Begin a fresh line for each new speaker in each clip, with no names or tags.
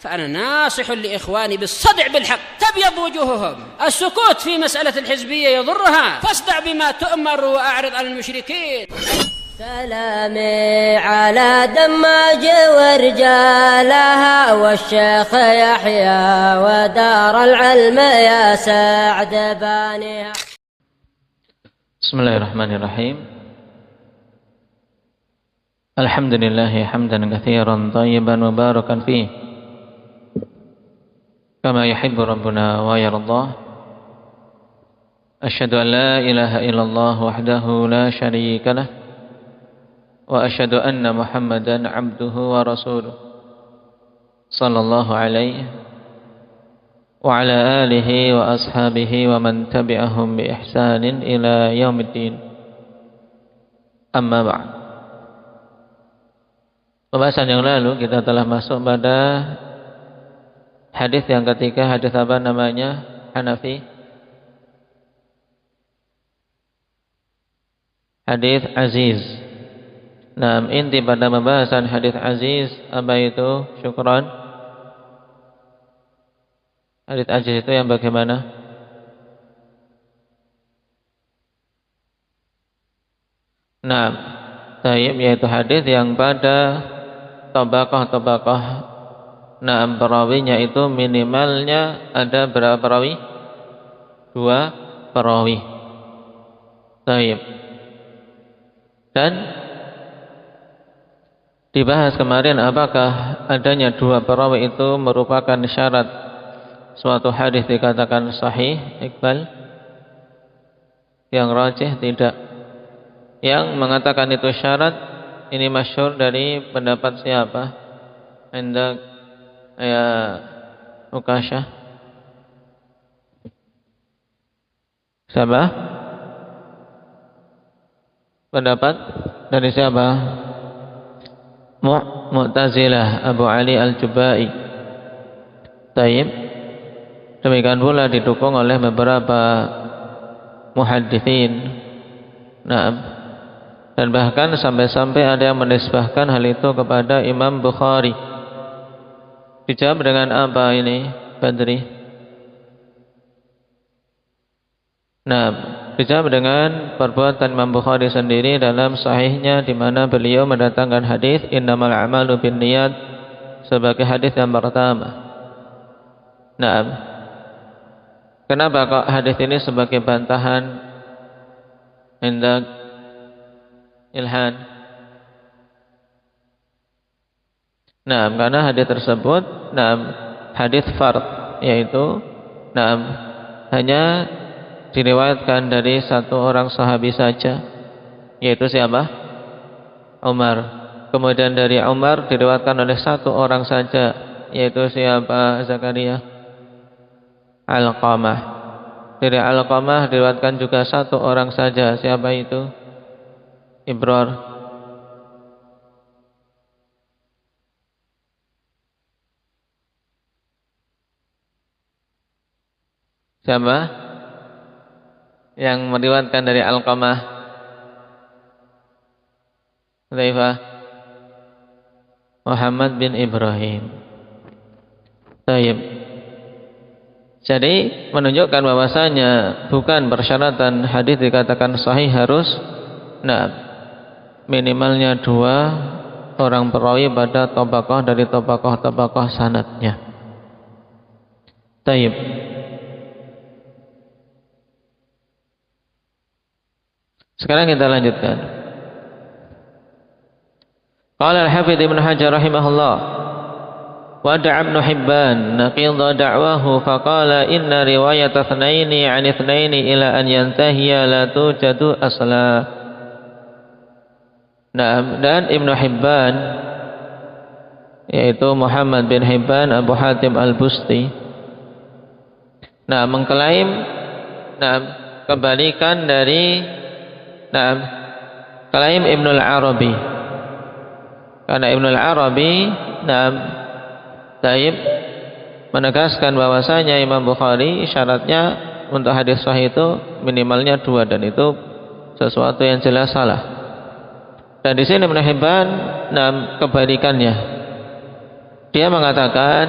فأنا ناصح لإخواني بالصدع بالحق تبيض وجوههم. السكوت في مسألة الحزبية يضرها، فاصدع بما تؤمر وأعرض عن المشركين.
سلامي على دماج ورجالها والشيخ يحيى ودار العلم يا سعد بانيها.
بسم الله الرحمن الرحيم. الحمد لله حمدا كثيرا طيبا مباركا فيه كما يحب ربنا ويرضاه. أشهد أن لا إله إلا الله وحده لا شريك له وأشهد أن محمدا عبده ورسوله صلى الله عليه وعلى آله وأصحابه ومن تبعهم بإحسان إلى يوم الدين. أما بعد. Pembahasan yang lalu kita telah masuk pada hadis yang ketiga. Hadis apa namanya? Hanafi. Hadis aziz. Nah, inti pada pembahasan hadis aziz apa itu? Syukran. Hadis aziz itu yang bagaimana? Nah, tayyib, yaitu hadis yang pada tabaqah. Nah, perawinya itu minimalnya ada berapa perawi? 2 perawi. Tayyib. Dan dibahas kemarin apakah adanya 2 perawi itu merupakan syarat suatu hadis dikatakan sahih, Iqbal? Yang rajih tidak. Yang mengatakan itu syarat ini masyhur dari pendapat siapa? Hendak ya Ukasyah. Siapa? Pendapat dari siapa? Mu'tazilah, Abu Ali Al-Jubai. Taib. Demikian pula didukung oleh beberapa muhadditsin. Nah, dan bahkan sampai-sampai ada yang menisbahkan hal itu kepada Imam Bukhari. Dijawab dengan apa ini, Badri? Nah, dijawab dengan perbuatan Imam Bukhari sendiri dalam sahihnya, di mana beliau mendatangkan hadis innamal a'malu binniyat sebagai hadis yang pertama. Nah, kenapa kok hadis ini sebagai bantahan hendak ilhan? Nah, karena hadis tersebut hadis fard, yaitu hanya diriwayatkan dari satu orang sahabi saja, yaitu siapa? Umar. Kemudian dari Umar diriwayatkan oleh satu orang saja, yaitu siapa? Zakaria. Alqamah. Dari Alqamah diriwayatkan juga satu orang saja, siapa itu? Ibrar. Siapa yang meriwayatkan dari Alqamah? Hudzaifah. Muhammad bin Ibrahim. Tayyib. Jadi menunjukkan bahwasanya bukan persyaratan hadis dikatakan sahih harus minimalnya 2 orang perawi pada tabaqah dari tabaqah sanadnya. Tayyib. Sekarang kita lanjutkan. Qala al-Hafidz Ibnu Hajar rahimahullah, wada'a Ibnu Hibban naqidha da'wahu faqala inna riwayat itsnaini 'an itsnaini ila an yantahiya la tujadu asla. Dan Ibnu Hibban, yaitu Muhammad bin Hibban Abu Hatim Al-Busti, mengklaim kebalikan dari klaim Ibnu Al-Arabi. Karena Ibnu Al-Arabi Taib menegaskan bahwasanya Imam Bukhari syaratnya untuk hadis sahih itu minimalnya 2, dan itu sesuatu yang jelas salah. Dan di sini Ibnu Hibban kebalikannya. dia mengatakan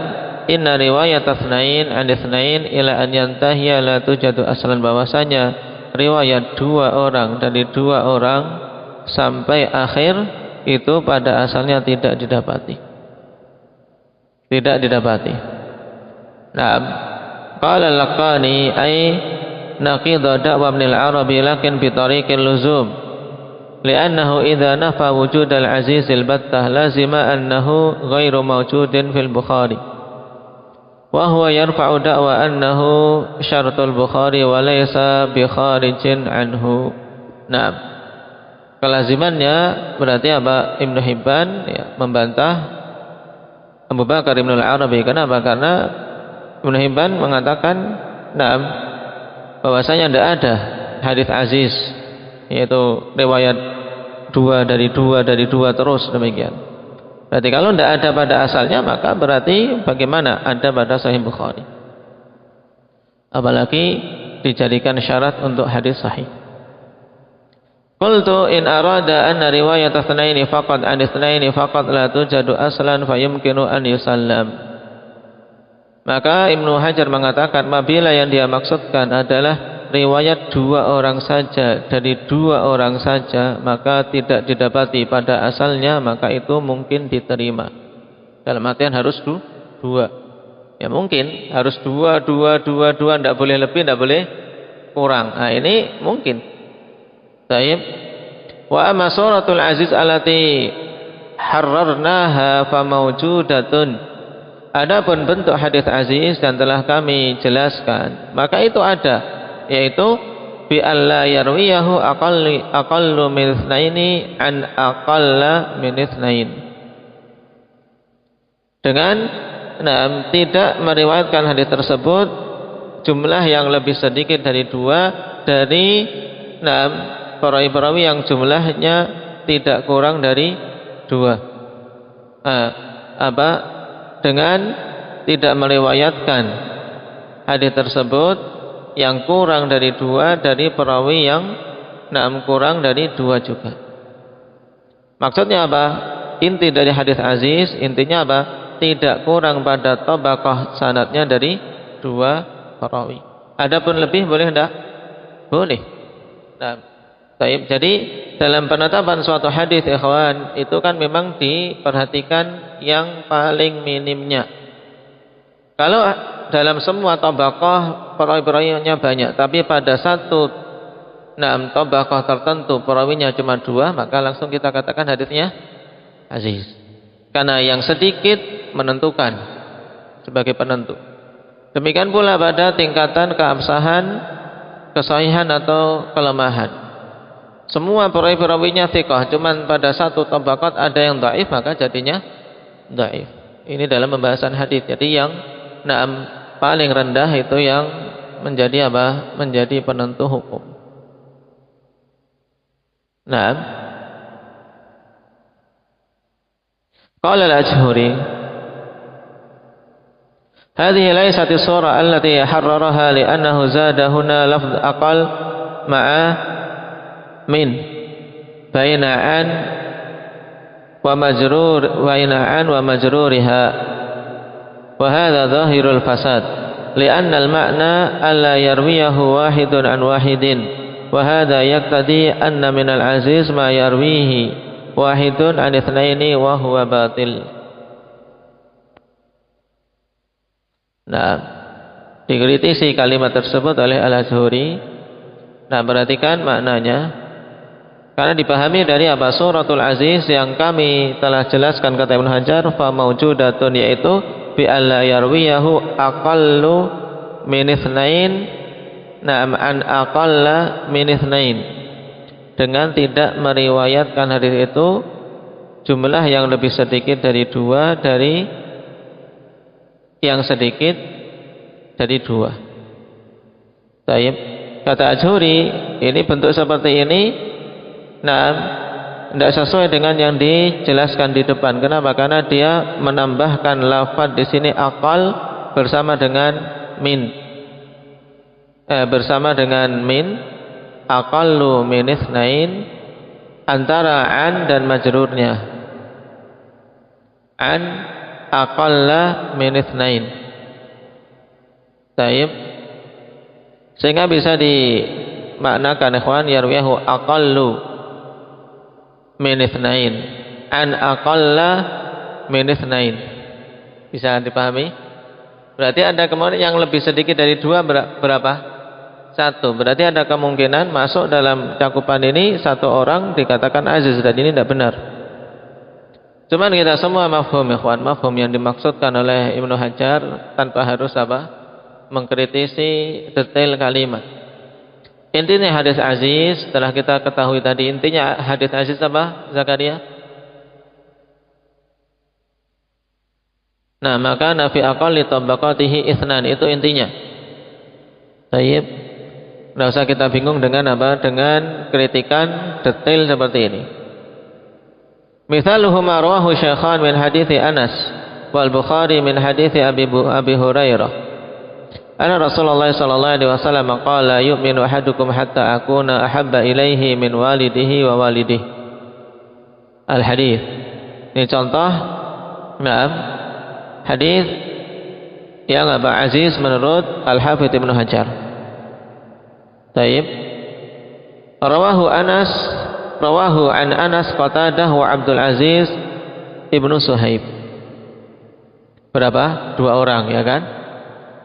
inna riwayat tsnain an tsnain ila an yantahiya la tujadu aslan, bahwasanya riwayat dua orang dari dua orang sampai akhir itu pada asalnya tidak didapati. Tidak didapati. Naam. Qala al-Laqani ay naqidha da'wa Ibn al-Arabi lakin bi tariqil luzum. Li'annahu idza nafa wujud al-aziz al-battah lazima annahu ghairu mawjudin fil Bukhari. Wa huwa yarfa'u da'wa annahu syartul Bukhari wa laysa bi kharijin anhu. Naam. Kelazimannya berarti apa? Ibnu Hibban ya, membantah Abu Bakar Ibn al-Arabi. Kenapa? Karena Ibnu Hibban mengatakan naam, bahwasanya tidak ada hadis aziz, yaitu riwayat dua dari dua terus demikian. Berarti kalau tidak ada pada asalnya, maka berarti bagaimana ada pada Sahih Bukhari, apalagi dijadikan syarat untuk hadis sahih. Qultu in arada anna riwayat tsnaini faqat an tsnaini faqat la tujadu aslan fayumkinu an yusallam. Maka Ibnu Hajar mengatakan apabila yang dia maksudkan adalah riwayat dua orang saja dari dua orang saja, maka tidak didapati pada asalnya, maka itu mungkin diterima. Dalam artian harus dua. Ya mungkin harus dua, tidak boleh lebih, tidak boleh kurang. Nah ini mungkin. Baik. Wa amma suratul aziz allati harrarnaha fa mawjudatun. Adapun bentuk hadis aziz dan telah kami jelaskan, maka itu ada, yaitu bi alla yarwiyahu aqallu min itsnaini an aqalla min itsnain. Dengan tidak meriwayatkan hadis tersebut jumlah yang lebih sedikit dari dua dari perawi-perawi yang jumlahnya tidak kurang dari dua. Dengan tidak meriwayatkan hadis tersebut yang kurang dari dua dari perawi yang kurang dari dua juga. Maksudnya apa? Inti dari hadis aziz, intinya apa? Tidak kurang pada tabaqah sanadnya dari dua perawi. Adapun lebih boleh tidak? Boleh. Baik, jadi dalam penetapan suatu hadis ikhwan itu kan memang diperhatikan yang paling minimnya. Kalau dalam semua tabaqah perawi-perawinya banyak, tapi pada satu tabaqah tertentu perawinya cuma dua, maka langsung kita katakan hadisnya aziz. Karena yang sedikit menentukan sebagai penentu. Demikian pula pada tingkatan keabsahan, kesahihan atau kelemahan. Semua perawi-perawinya thiqah, cuman pada satu tabaqat ada yang dhaif, maka jadinya dhaif. Ini dalam pembahasan hadis. Jadi yang paling rendah itu yang menjadi apa? Menjadi penentu hukum. Naam. Qala al-Ajhuri, hadhihi laysat as-surah allati harraraha li'annahu zada huna lafz aqal ma'a min baina'an wa majrur baina'an wa majruriha wa hadha dhahirul fasad li'anna al-ma'na alla yarwiyahu wahidun an wahidin wa hadha yaqtadi anna min al-aziz ma yarwihi wahidun an itsnaini wa huwa batil. Nah, dikritisi kalimat tersebut oleh Al-Ajhuri. Nah, perhatikan maknanya. Karena dipahami dari apa? Suratul Aziz yang kami telah jelaskan kata Ibnu Hajar, fa maujudatun, yaitu bi alla yarwiyahu aqallu min itsnain an aqalla min itsnain. Dengan tidak meriwayatkan hadis itu jumlah yang lebih sedikit dari dua dari yang sedikit dari dua. Baik, kata Ajhuri, ini bentuk seperti ini tidak sesuai dengan yang dijelaskan di depan. Kenapa? Karena dia menambahkan lafaz di sini aqal bersama dengan min. Bersama dengan min, aqallu min itsnain, antara an dan majrurnya. An aqalla min itsnain. Taib. Sehingga bisa dimaknakan ikhwan yarwiyahu aqallu min itsnain an aqalla min itsnain. Bisa dipahami? Berarti ada kemungkinan yang lebih sedikit dari 2 berapa? 1. Berarti ada kemungkinan masuk dalam cakupan ini 1 orang dikatakan aziz, dan ini tidak benar. Cuman kita semua mafhum ikhwan, mafhum yang dimaksudkan oleh Ibnu Hajar tanpa harus mengkritisi detail kalimat. Intinya hadis aziz setelah kita ketahui tadi, intinya hadis aziz apa Zakaria? Nah, maka nafi aqalli tabaqatihi itsnan, itu intinya. Baik. Enggak usah kita bingung dengan dengan kritikan detail seperti ini. Mithaluhu ma rawahu Syaikhan min hadithi Anas wal Bukhari min hadithi Abi Hurairah. Anna Rasulullah sallallahu alaihi wasallam qala yu'minu ahadukum hatta akuna ahabba ilaihi min walidihi wa walidihi. Al-hadis. Ini contoh hadis yang aziz menurut Al-Hafidz Ibnu Hajar. Taib. Rawahu an Anas Qatadah wa Abdul Aziz Ibnu Suhaib. Berapa? 2 orang, ya kan?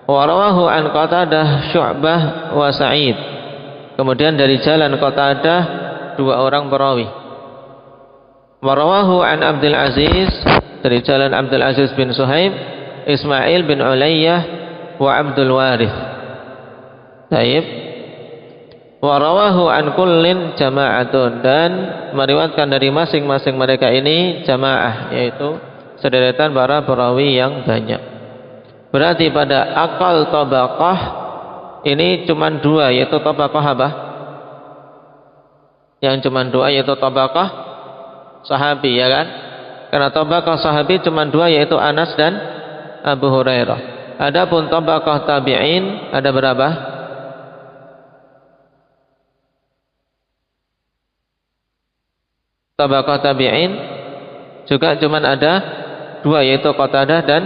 Wa rawahu an Qatadah Syu'bah wa Sa'id. Kemudian dari jalan Qatadah 2 orang perawi. Wa rawahu an Abdul Aziz, dari jalan Abdul Aziz bin Suhaib, Ismail bin Ulayyah wa Abdul Warith. Taib. Wa rawahu an kullin jama'atun, dan meriwayatkan dari masing-masing mereka ini jamaah, yaitu sederetan para perawi yang banyak. Berarti pada aqal tabaqah ini cuma 2, yaitu tabaqah apa? Yang cuma 2 yaitu tabaqah sahabi, ya kan? Karena tabaqah sahabi cuma 2, yaitu Anas dan Abu Hurairah. Adapun tabaqah tabi'in ada berapa? Tabaqah tabi'in juga cuma ada 2, yaitu Qatadah dan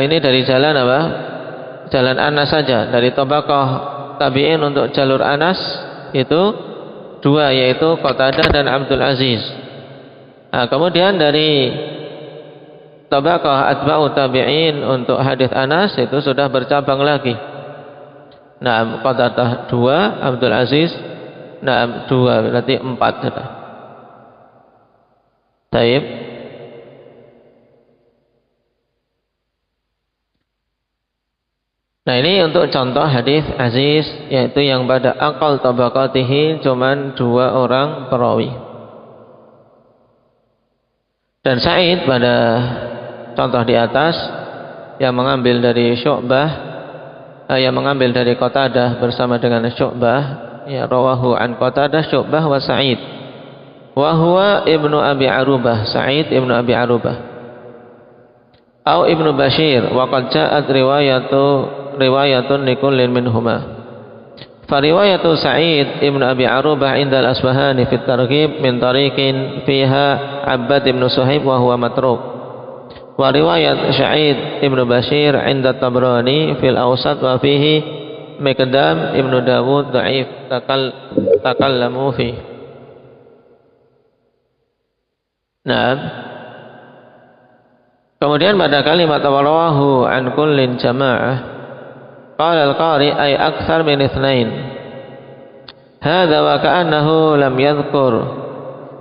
ini dari jalan apa? Jalan Anas saja. Dari tabaqah tabi'in untuk jalur Anas itu 2, yaitu Qatadah dan Abdul Aziz. Kemudian dari tabaqah atba'u tabi'in untuk hadis Anas itu sudah bercabang lagi. Nah, Qatadah 2, Abdul Aziz 2, berarti 4 sudah. Taib. Nah, ini untuk contoh hadis aziz, yaitu yang pada aqal tabaqatihi cuman 2 orang perawi. Dan Sa'id pada contoh di atas yang mengambil dari Syu'bah, yang mengambil dari Qatadah bersama dengan Syu'bah, ya rawahu an Qatadah Syu'bah wa Sa'id. Wa huwa Ibnu Abi Arubah, Sa'id Ibnu Abi Arubah. Au Ibnu Bashir, wa qad ja'at riwayatun likullin minhuma. Fa riwayatu Sa'id Ibnu Abi Arubah inda al-Asbahani fi at-Targhib min tariqin fiha Abbad Ibnu Suhaib wa huwa matruk. Wa riwayat Sa'id Ibnu Bashir inda Tabrani fil Awsat wa fihi Miqdam Ibnu Dawud dha'if takallamu fi. Nah, kemudian pada kalimat rawahu an kullin jama'ah, qala al-qari ay akthar min itsnain. Hadza wa ka'annahu lam yadhkur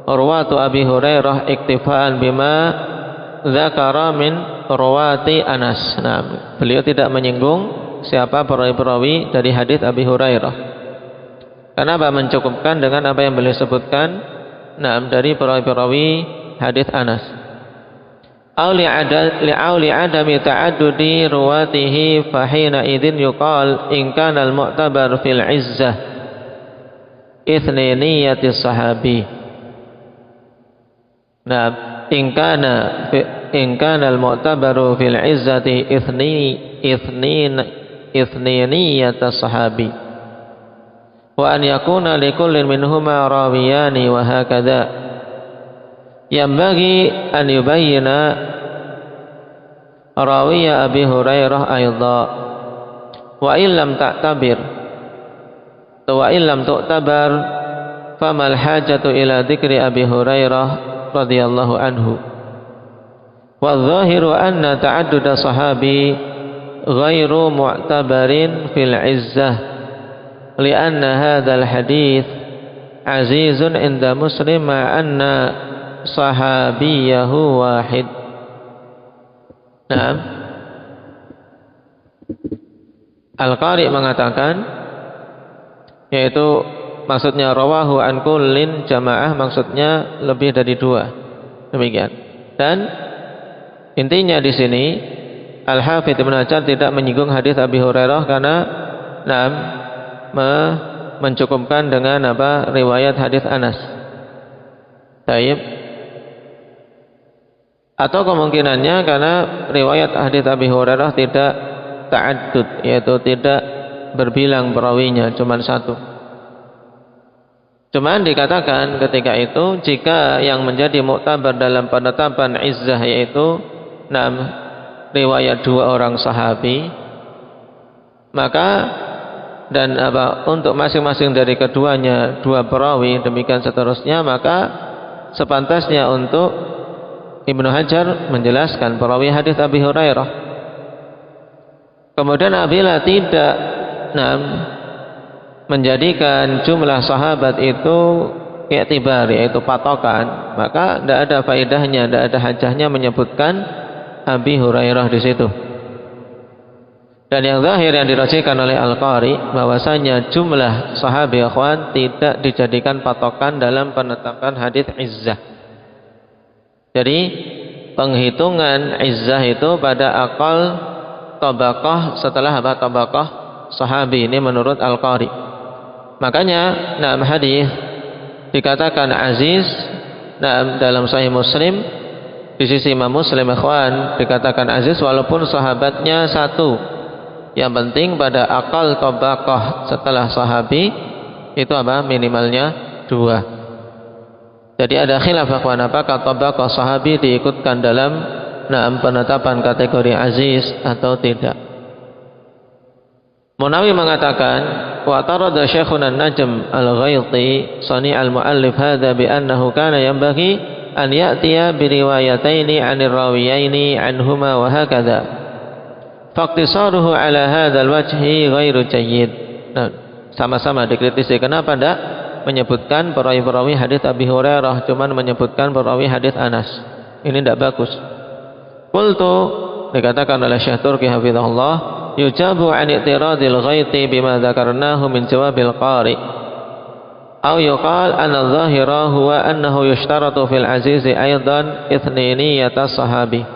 urwatu Abi Hurairah iktifaan bima dzakara min rawati Anas. Nah, beliau tidak menyinggung siapa perawi-perawi dari hadis Abi Hurairah. Kenapa? Mencukupkan dengan apa yang beliau sebutkan, dari perawi-perawi hadis Anas. Aw li'adami ta'addudi ruwatihi fahina idzin yuqal in kana al-mu'tabar fil izzah ithnaniyati sahabi. Nah, in kana al-mu'tabaru fil izzati ithnaniyati sahabi wa an yakuna likullin minhuma rawiyani wa hakadha. Yambagi an yubayyina rawiya Abi Hurairah aidha wa illam ta'tabir wa illam tu'tabar famal hajatu ila dzikri Abi Hurairah radhiyallahu anhu. Wa dhahiru anna ta'adduda sahabi ghairu mu'tabarin fil izzah li'anna hadzal hadits azizun inda Muslim ma anna sahabiyahu wahid. Naam. Al-Qari mengatakan, yaitu maksudnya rawahu an kullin jamaah, maksudnya lebih dari dua. Demikian. Dan intinya di sini Al-Hafidz Ibnu Hajar tidak menyinggung hadis Abi Hurairah karena mencukupkan dengan riwayat hadis Anas. Taib. Atau kemungkinannya karena riwayat hadis Abi Hurairah tidak ta'addud, yaitu tidak berbilang perawinya, cuma satu. Cuman dikatakan ketika itu jika yang menjadi muktabar dalam penetapan izzah yaitu riwayat dua orang sahabi, maka dan untuk masing-masing dari keduanya dua perawi, demikian seterusnya, maka sepantasnya untuk Ibnu Hajar menjelaskan perawi hadis Abi Hurairah. Kemudian apabila tidak menjadikan jumlah sahabat itu i'tibar, yaitu patokan, maka tidak ada faedahnya, tidak ada hajahnya menyebutkan Abi Hurairah di situ. Dan yang zahir yang dirajihkan oleh Al-Qari bahwasanya jumlah sahabi ikhwan tidak dijadikan patokan dalam penetapan hadis izzah. Jadi penghitungan izzah itu pada akal tabaqah setelah tabaqah sahabi, ini menurut Al-Qari. Makanya hadis dikatakan aziz dalam Sahih Muslim, di sisi Imam Muslim ikhwan dikatakan aziz walaupun sahabatnya satu. Yang penting pada akal tabaqah setelah sahabi itu minimalnya dua. Jadi ada khilaf ikhwan, apakah tabaqah sahabi diikutkan dalam penetapan kategori aziz atau tidak. Munawi mengatakan, wa tarada Syekhuna Najm Al-Ghaiti sani al-muallif hadza bi annahu kana yanbaghi an ya'tiya bi riwayataini 'anil rawiyaini 'anhuma wa hakadha. Faqtisaruhu 'ala hadzal wajhi ghairu jayyid. Nah, sama-sama dikritisi kenapa tidak menyebutkan perawi-perawi hadis Abi Hurairah, cuman menyebutkan perawi hadis Anas. Ini tidak bagus. Qultu, dikatakan oleh Syekh Turki hafizahullah, yujabu an i'tiradil ghaiti bima dzakarnahu min jawabil qari aw yuqal anna adh-dhahira huwa annahu yushtaratu fil aziz aidan ithniniyata sahabi.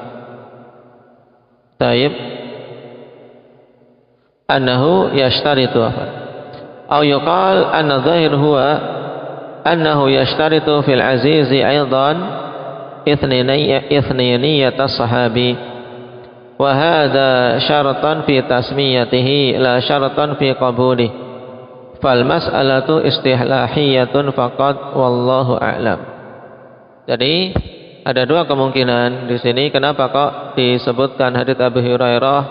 Taib annahu yashtaritu aw yuqal anna adh-dhahir huwa annahu yashtaritu fil aziz aidan ithniyata sahabi wa hadha syaratan fi tasmiyatihi la syaratan fi qabulih fal mas'alatu istihlahiyatun faqat wallahu a'lam. Jadi ada dua kemungkinan di sini kenapa kok disebutkan hadits Abu Hurairah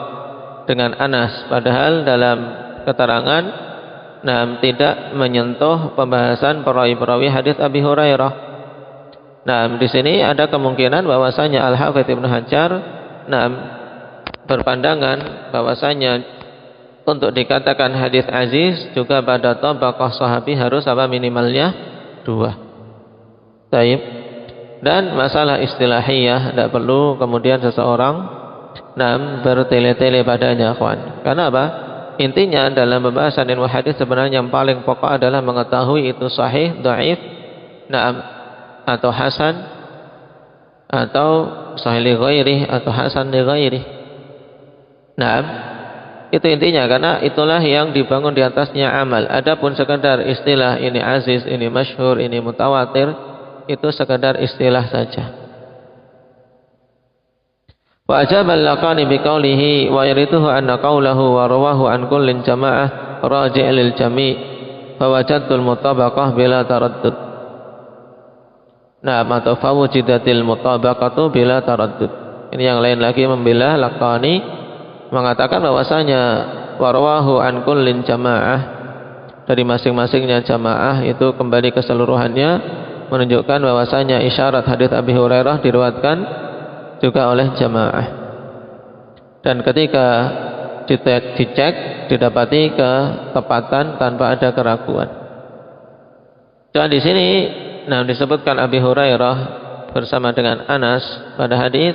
dengan Anas padahal dalam keterangan tidak menyentuh pembahasan perawi-perawi hadits Abi Hurairah. Di sini ada kemungkinan bahwasanya Al-Hafidz Ibnu Hajar berpandangan bahwasanya untuk dikatakan hadis aziz juga pada tabaqah sahabi harus minimalnya dua. Taib. Dan masalah istilahiyah tidak perlu kemudian seseorang bertele-tele padanya, kawan. Karena apa? Intinya dalam pembahasan ilmu hadis sebenarnya yang paling pokok adalah mengetahui itu sahih, dhaif, atau hasan, atau sahih li ghairi, atau hasan li ghairi. Itu intinya, karena itulah yang dibangun di atasnya amal. Adapun sekedar istilah ini aziz, ini masyhur, ini mutawatir, itu sekedar istilah saja. Wa ajaba al-Laqani biqaulihi wa yarithuhu anna qawlahu wa rawahu an kullin jama'ah raji' lil jami' fa wajadtul mutabaqah bila taraddud. Nah, atau fawujidatil mutabaqatu bila taraddud. Ini yang lain lagi membela Laqani mengatakan bahwasanya warwahu an kullin jamaah, dari masing-masingnya jamaah itu kembali keseluruhannya, menunjukkan bahwasanya isyarat hadis Abi Hurairah diriwayatkan juga oleh jamaah. Dan ketika dicek didapati ketepatan tanpa ada keraguan. Dan di sini disebutkan Abi Hurairah bersama dengan Anas pada hadis,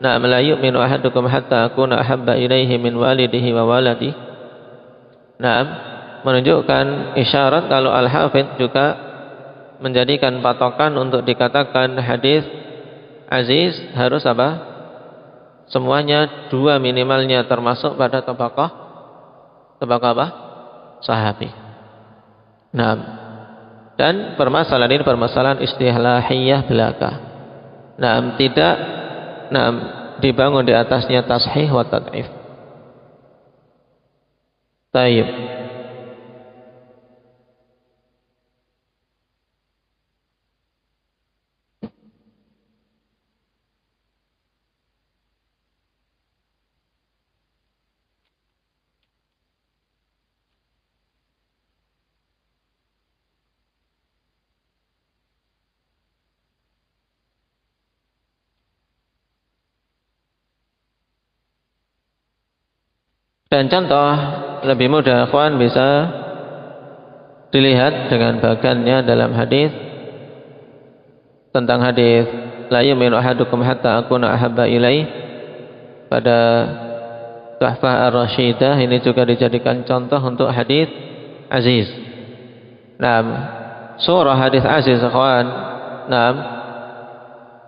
la yu'minu ahadukum hatta akuna ahabba ilaihi min walidihi wa waladihi. Menunjukkan isyarat kalau Al-Hafidz juga menjadikan patokan untuk dikatakan hadis aziz harus apa? Semuanya dua minimalnya, termasuk pada tabaqah apa? Sahabi. Dan permasalahan ini permasalahan istihlahiyah belaka. Tidak dibangun di atasnya tashih wa tad'if. Tayyib. Dan contoh lebih mudah ikhwan bisa dilihat dengan bagannya dalam hadis tentang hadis la yu'minu ahadukum hatta akuna ahabba ilaih pada Tuhfah Ar-Rasyidah. Ini juga dijadikan contoh untuk hadis aziz. Surah hadis aziz ikhwan,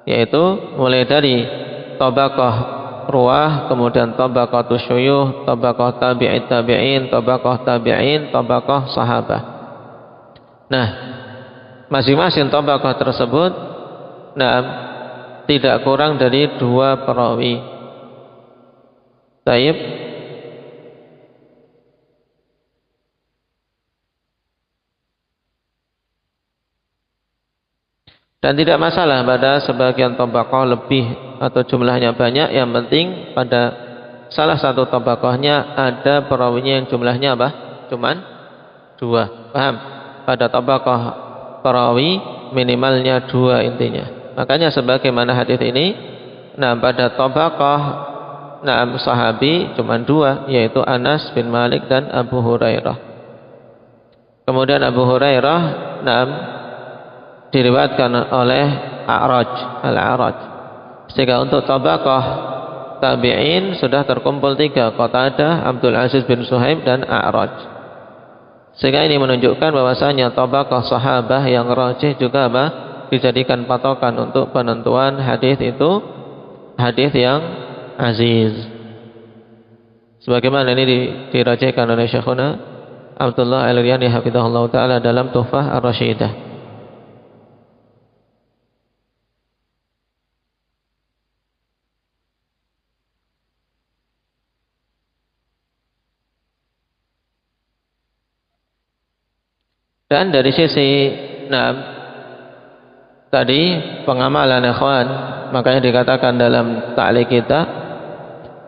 yaitu mulai dari tabaqah ruwah, kemudian tabaqatus syuyuh, tabaqah tabi'it tabi'in, tabaqah tabi'in, tabaqah sahabah. Masing-masing tabaqah tersebut tidak kurang dari 2 perawi. Taib. Dan tidak masalah pada sebagian tabaqah lebih atau jumlahnya banyak, yang penting pada salah satu tabaqahnya ada perawinya yang jumlahnya apa? Cuman 2. Paham? Pada tabaqah perawi minimalnya 2 intinya. Makanya sebagaimana hadis ini, pada tabaqah sahabi cuman 2, yaitu Anas bin Malik dan Abu Hurairah. Kemudian Abu Hurairah diriwayatkan oleh Al-A'raj. Sehingga untuk tabaqah tabi'in sudah terkumpul 3, Qatadah, Abdul Aziz bin Suhaib dan A'raj. Sehingga ini menunjukkan bahwasanya tabaqah sahabah yang rajih juga dijadikan patokan untuk penentuan hadis itu hadis yang aziz. Sebagaimana ini dirajihkan oleh Syekhuna Abdullah Al-Riyani hafizahullah taala dalam Tuhfah Ar-Rasyidah. Dan dari sisi tadi pengamalan ikhwan, makanya dikatakan dalam ta'liq kita,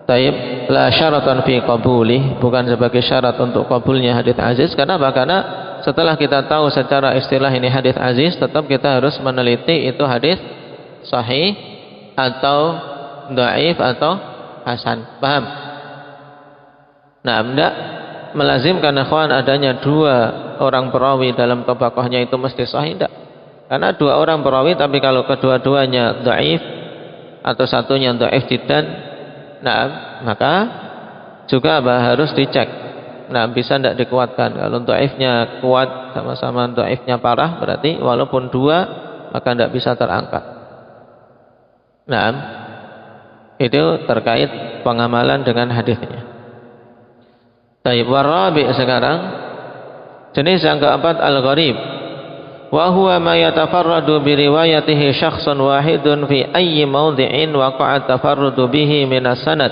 taib la syaratan fi qabulih, bukan sebagai syarat untuk qabulnya hadis aziz. Kenapa? Karena setelah kita tahu secara istilah ini hadis aziz, tetap kita harus meneliti itu hadis sahih atau dhaif atau hasan. Paham? Enggak melazimkan ikhwan adanya 2 orang perawi dalam tabaqahnya itu mesti sahih, tidak. Karena 2 orang perawi, tapi kalau kedua-duanya dhaif atau satunya dhaif jiddan, maka juga harus dicek. Bisa tidak dikuatkan. Kalau dhaifnya kuat sama-sama dhaifnya parah, berarti walaupun 2 maka tidak bisa terangkat. Itu terkait pengamalan dengan hadisnya. Taib warabi sekarang jenis yang keempat al-gharib, wa huwa ma yatafarradu bi riwayatihi syakhsun wahidun fi ayyi mawdhi'in waqa'a tafarrudu bihi min as-sanad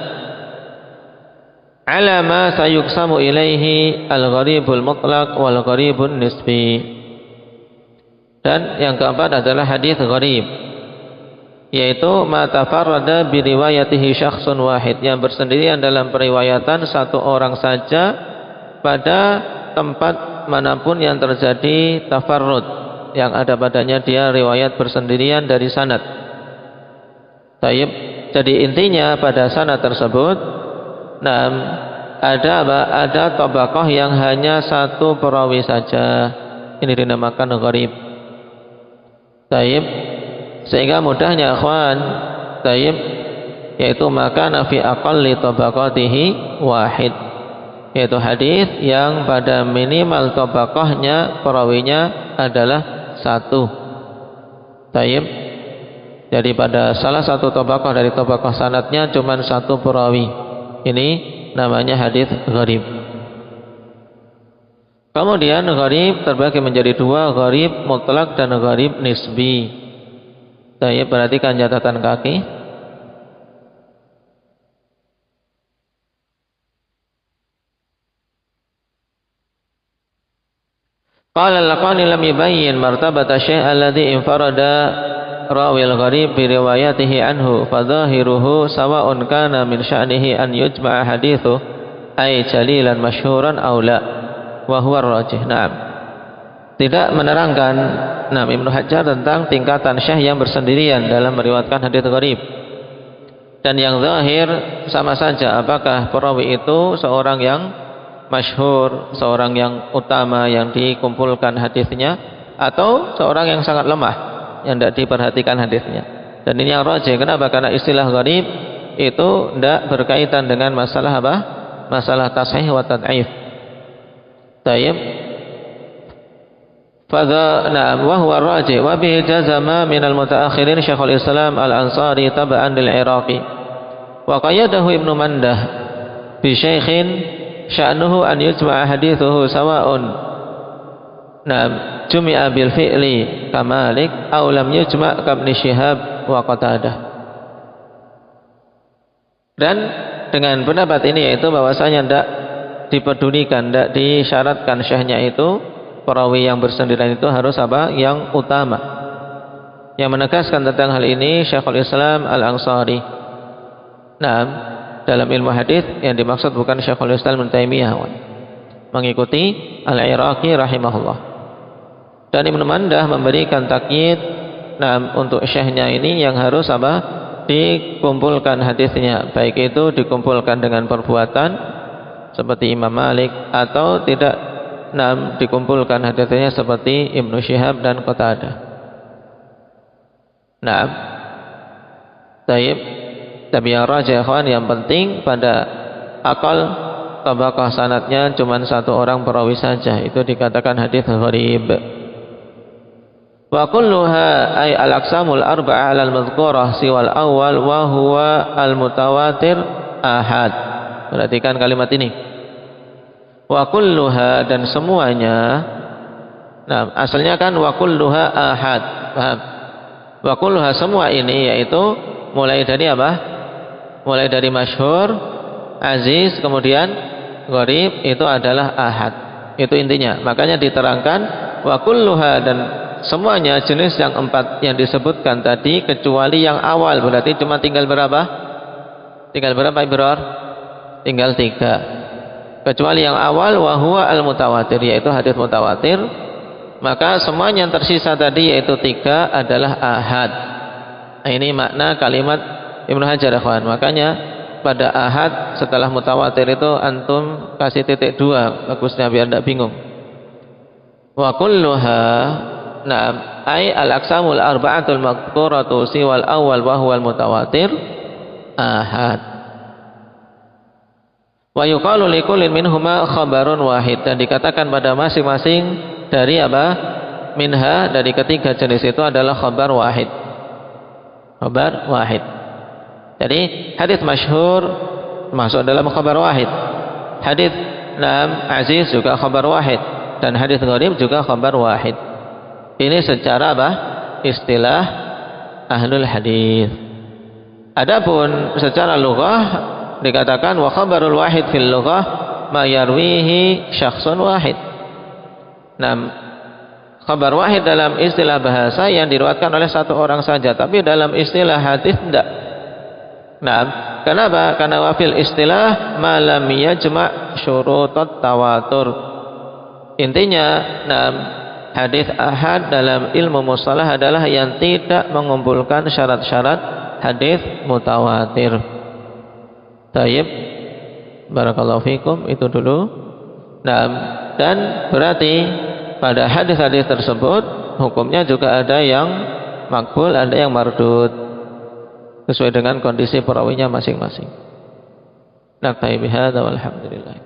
ala ma sayuksamu ilaihi al-gharibul mutlaq wal gharibun nisbi. Dan yang keempat adalah hadis gharib, yaitu ma tafarrada bi riwayatihi syakhsun wahid, yang bersendirian dalam periwayatan satu orang saja pada tempat manapun yang terjadi tafarrud, yang ada padanya dia riwayat bersendirian dari sanad. Taib. Jadi intinya pada sanad tersebut, ada tabaqah yang hanya satu perawi saja. Ini dinamakan gharib. Taib. Sehingga mudahnya ikhwan, taib, yaitu maka fi aqalli tabaqatihi wahid, yaitu hadis yang pada minimal tabaqahnya perawinya adalah satu. Taib. Jadi pada salah satu tabaqah dari tabaqah sanadnya cuma satu perawi. Ini namanya hadis gharib. Kemudian gharib terbagi menjadi dua, gharib mutlak dan gharib nisbi. Saya perhatikan catatan kaki. Qala al-Laqani lam yubayyin martabata syai' alladhi infarada rawi al-gharib bi riwayatihi anhu fadhahiruhu sawa'un kana min sya'nihi an yujma'a hadithu ay jalilan masyhuran aw la wa huwa ar-rajih. Naam. Tidak menerangkan Ibnu Hajar tentang tingkatan syekh yang bersendirian dalam meriwayatkan hadits gharib. Dan yang zahir sama saja, apakah perawi itu seorang yang masyhur, seorang yang utama yang dikumpulkan hadisnya, atau seorang yang sangat lemah yang tidak diperhatikan hadisnya. Dan ini yang rajih. Kenapa? Karena istilah gharib itu tidak berkaitan dengan masalah apa? Masalah tashih wa tad'if. Tayyib. Na'am wa huwa rajih wa bihi jazama min al-mutaakhirin Syekhul Islam Al-Ansari tab'an lil-Iraqi wa qayyadahu Ibnu Mandah bi syaikhin sya'nuhu an yujma'a hadithuhu sawa'un na'am jumi'a bil fi'li kamalik aw lam yujma' ka Ibnu Syihab wa Qatadah. Dan dengan pendapat ini yaitu bahwasanya tidak dipedulikan, tidak disyaratkan syekhnya itu perawi yang bersendirian itu harus apa? Yang utama. Yang menegaskan tentang hal ini Syekhul Islam Al-Ansari. Nah, dalam ilmu hadis yang dimaksud bukan Syekhul Islam Ibnu Taimiyah, mengikuti Al-Iraqi rahimahullah. Dan Ibnu Mandah memberikan takyid untuk syekhnya ini yang harus apa? Dikumpulkan hadisnya, baik itu dikumpulkan dengan perbuatan seperti Imam Malik atau tidak dikumpulkan hadisnya seperti Ibnu Syihab dan Qatadah. Naam. Taib. Tapi yang rajih ikhwan, yang penting pada akal tabaqah sanadnya cuma satu orang perawi saja, itu dikatakan hadis gharib. Wa kulluha ay al-aqsamul arba'ah al-madhkurah siwal awal wa huwa al-mutawatir ahad. Perhatikan kalimat ini. Wa kulluha, dan semuanya. Nah, asalnya kan wa kulluha ahad. Paham? Wa kulluha, semua ini yaitu mulai dari apa? Mulai dari masyhur, aziz, kemudian gharib, itu adalah ahad. Itu intinya. Makanya diterangkan wa kulluha, dan semuanya jenis yang empat yang disebutkan tadi kecuali yang awal. Berarti cuma tinggal berapa? Tinggal berapa Ibror? Tinggal 3. Kecuali yang awal wa huwa al-mutawatir, yaitu hadis mutawatir, maka semuanya yang tersisa tadi yaitu 3 adalah ahad. Nah, ini makna kalimat Ibnu Hajar ikhwan. Makanya pada ahad setelah mutawatir itu antum kasih titik 2 bagusnya biar tidak bingung. Wa kulluha na'am ay al-aqsamul arba'atul madhkuratu siwal awal wa huwa al-mutawatir ahad. Wa yuqalu likullin minhuma khabarun wahid, dan dikatakan pada masing-masing dari apa? Minha, dari ketiga jenis itu adalah khabar wahid. Khabar wahid. Jadi hadis masyhur masuk dalam khabar wahid. Hadis aziz juga khabar wahid, dan hadis gharib juga khabar wahid. Ini secara apa? Istilah ahlul hadis. Adapun secara lughah dikatakan wa khabarul wahid fil lughah ma yarwihi syakhsun wahid. Nah, Khabar wahid dalam istilah bahasa yang diriwayatkan oleh satu orang saja, tapi dalam istilah hadis tidak. Nah, kenapa? Karena wafil istilah malam yajma' syurutat tawatur. Intinya, hadis ahad dalam ilmu mustalah adalah yang tidak mengumpulkan syarat-syarat hadis mutawatir. Tayyib, barakallahu fikum, itu dulu. Dan berarti pada hadis-hadis tersebut hukumnya juga ada yang makbul, ada yang mardud, sesuai dengan kondisi perawinya masing-masing. Nakta'i bihadza walhamdulillah.